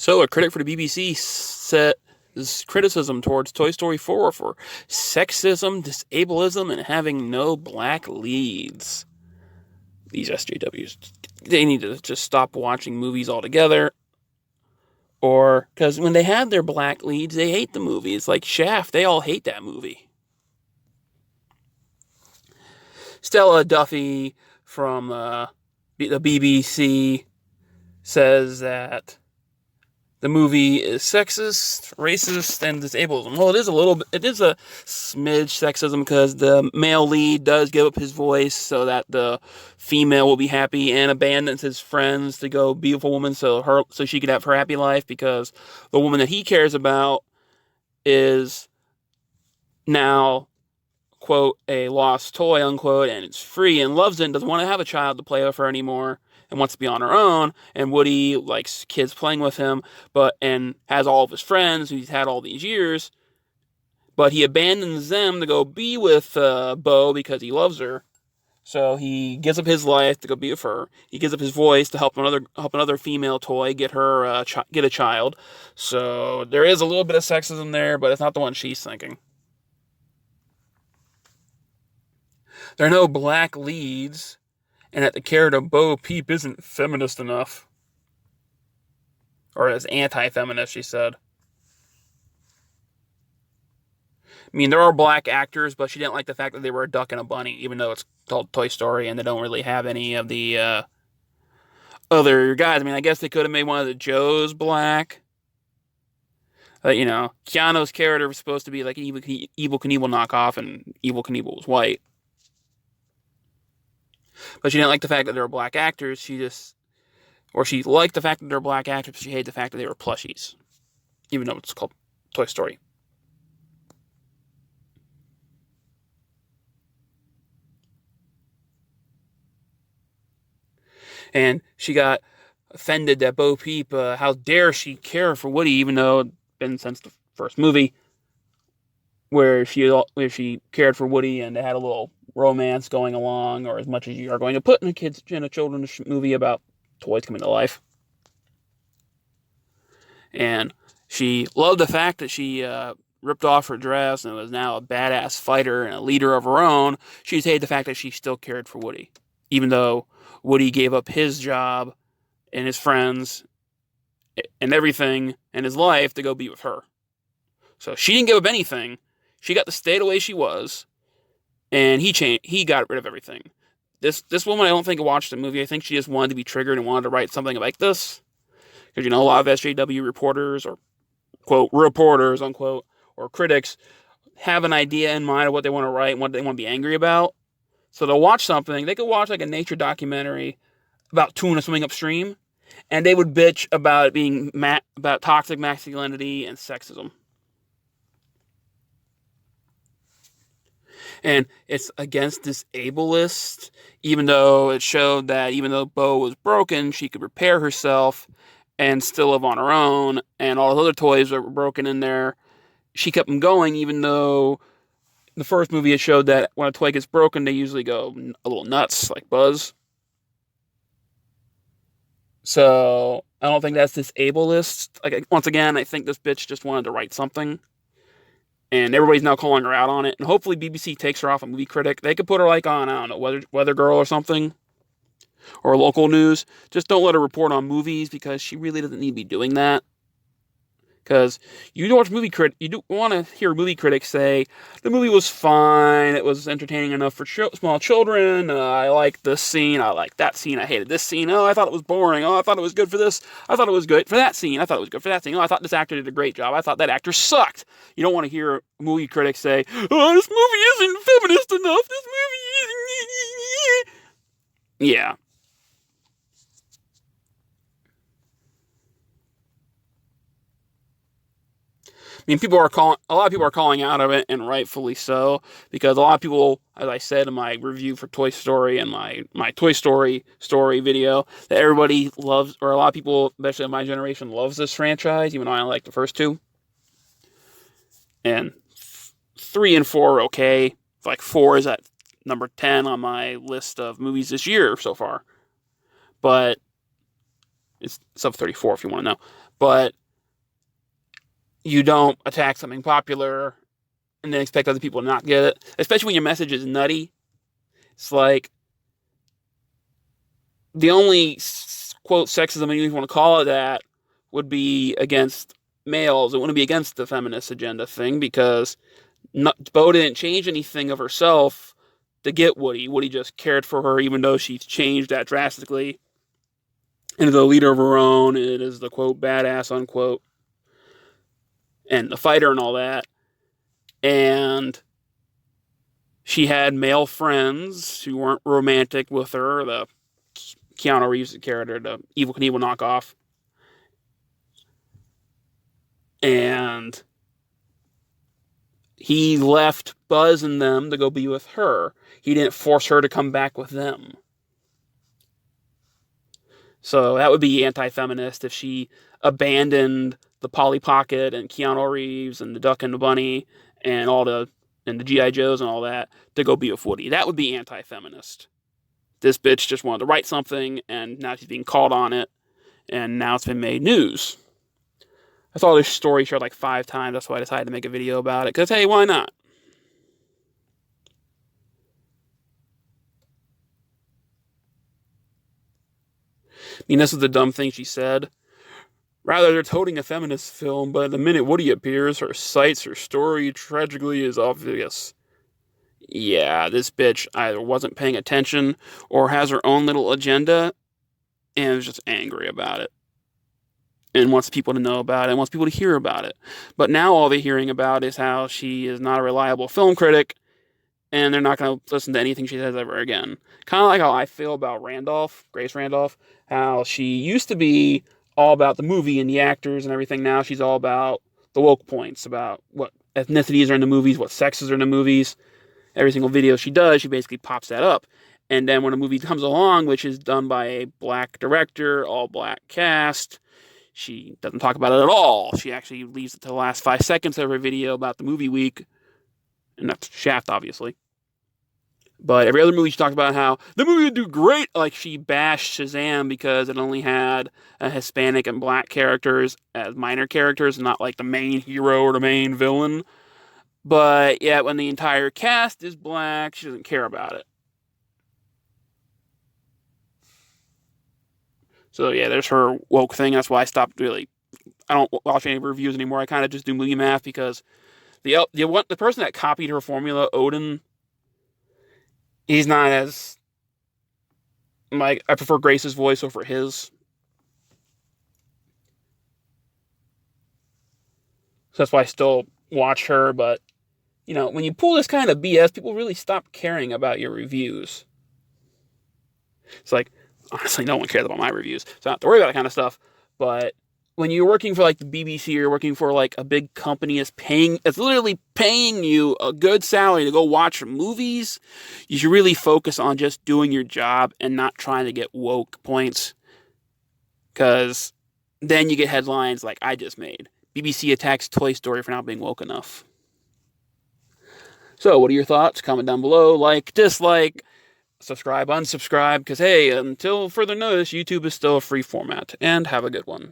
So, a critic for the BBC set his criticism towards Toy Story 4 for sexism, disableism, and having no black leads. These SJWs, they need to just stop watching movies altogether. Or, because when they have their black leads, they hate the movie. It's like Shaft, they all hate that movie. Stella Duffy from the BBC says that the movie is sexist, racist, and disabled. Well, it is a smidge sexism because the male lead does give up his voice so that the female will be happy and abandons his friends to go be with a woman so she could have her happy life, because the woman that he cares about is now, quote, a lost toy, unquote, and it's free and loves it and doesn't want to have a child to play with her anymore and wants to be on her own. And Woody likes kids playing with him, and has all of his friends who he's had all these years, but he abandons them to go be with Bo because he loves her. So he gives up his life to go be with her. He gives up his voice to help another female toy get a child. So there is a little bit of sexism there, but it's not the one she's thinking. There are no black leads, and that the character of Bo Peep isn't feminist enough. Or as anti-feminist, she said. I mean, there are black actors, but she didn't like the fact that they were a duck and a bunny, even though it's called Toy Story, and they don't really have any of the other guys. I mean, I guess they could have made one of the Joes black. Keanu's character was supposed to be like an Evel Knievel knockoff, and Evel Knievel was white. But she didn't like the fact that they were black actors. She liked the fact that they were black actors, but she hated the fact that they were plushies, even though it's called Toy Story. And she got offended that Bo Peep, how dare she care for Woody, even though it's been since the first movie where she cared for Woody and they had a little romance going along, or as much as you are going to put in a children's movie about toys coming to life. And she loved the fact that she ripped off her dress and was now a badass fighter and a leader of her own. She hated the fact that she still cared for Woody, even though Woody gave up his job and his friends and everything and his life to go be with her. So she didn't give up anything. She got to stay the way she was, and he got rid of everything. This woman, I don't think watched the movie. I think she just wanted to be triggered and wanted to write something like this. Because, a lot of SJW reporters, or, quote, reporters, unquote, or critics, have an idea in mind of what they want to write and what they want to be angry about. So they'll watch something. They could watch like a nature documentary about tuna swimming upstream, and they would bitch about it being about toxic masculinity and sexism. And it's against disableists, even though it showed that even though Bo was broken, she could repair herself and still live on her own, and all the other toys that were broken in there, she kept them going, even though the first movie it showed that when a toy gets broken, they usually go a little nuts, like Buzz. So I don't think that's disableist. Like, once again, I think this bitch just wanted to write something, and everybody's now calling her out on it. And hopefully BBC takes her off a movie critic. They could put her like on, I don't know, Weather Girl or something, or local news. Just don't let her report on movies, because she really doesn't need to be doing that. Because you don't want to hear movie critics say the movie was fine, it was entertaining enough for small children. I liked this scene, I liked that scene, I hated this scene. Oh, I thought it was boring. Oh, I thought it was good for this. I thought it was good for that scene. I thought it was good for that scene. Oh, I thought this actor did a great job. I thought that actor sucked. You don't want to hear movie critics say, "Oh, this movie isn't feminist enough. This movie isn't." Yeah. I mean, a lot of people are calling out of it, and rightfully so, because a lot of people, as I said in my review for Toy Story and my Toy Story video, that everybody loves, or a lot of people, especially in my generation, loves this franchise, even though I like the first two. And 3 and 4 are okay. Like 4 is at number 10 on my list of movies this year so far. But It's sub 34 if you want to know. But you don't attack something popular and then expect other people to not get it, especially when your message is nutty. It's like the only quote sexism, if you want to call it that, would be against males. It wouldn't be against the feminist agenda thing because Bo didn't change anything of herself to get Woody. Woody just cared for her, even though she's changed that drastically into the leader of her own. And it is the quote badass unquote, and the fighter and all that. And she had male friends who weren't romantic with her. The Keanu Reeves character, the Evel Knievel knockoff. And he left Buzz and them to go be with her. He didn't force her to come back with them. So that would be anti-feminist if she abandoned the Polly Pocket and Keanu Reeves and the Duck and the Bunny and the G.I. Joes and all that to go be with Woody. That would be anti-feminist. This bitch just wanted to write something, and now she's being called on it, and now it's been made news. I saw this story shared like 5 times. That's why I decided to make a video about it. Because, hey, why not? I mean, this is the dumb thing she said. Rather, they're toting a feminist film, but the minute Woody appears, her sights, her story, tragically is obvious. Yeah, this bitch either wasn't paying attention or has her own little agenda and is just angry about it. And wants people to know about it and wants people to hear about it. But now all they're hearing about is how she is not a reliable film critic and they're not going to listen to anything she says ever again. Kind of like how I feel about Grace Randolph, how she used to be all about the movie and the actors and everything. Now she's all about the woke points, about what ethnicities are in the movies, what sexes are in the movies. Every single video she does, she basically pops that up. And then when a movie comes along, which is done by a black director, all black cast, she doesn't talk about it at all. She actually leaves it to the last 5 seconds of her video about the movie week. And that's Shaft, obviously. But every other movie she talked about how the movie would do great. Like she bashed Shazam because it only had Hispanic and black characters as minor characters and not like the main hero or the main villain. But yet when the entire cast is black, she doesn't care about it. So yeah, there's her woke thing. That's why I stopped I don't watch any reviews anymore. I kind of just do movie math because the person that copied her formula, Odin, he's not as I prefer Grace's voice over his. So that's why I still watch her. But when you pull this kind of BS, people really stop caring about your reviews. It's like, honestly, no one cares about my reviews, so I don't have to worry about that kind of stuff. But when you're working for like the BBC or you're working for like a big company it's literally paying you a good salary to go watch movies, you should really focus on just doing your job and not trying to get woke points. Because then you get headlines like I just made. BBC attacks Toy Story for not being woke enough. So what are your thoughts? Comment down below. Like, dislike, subscribe, unsubscribe, because hey, until further notice, YouTube is still a free format. And have a good one.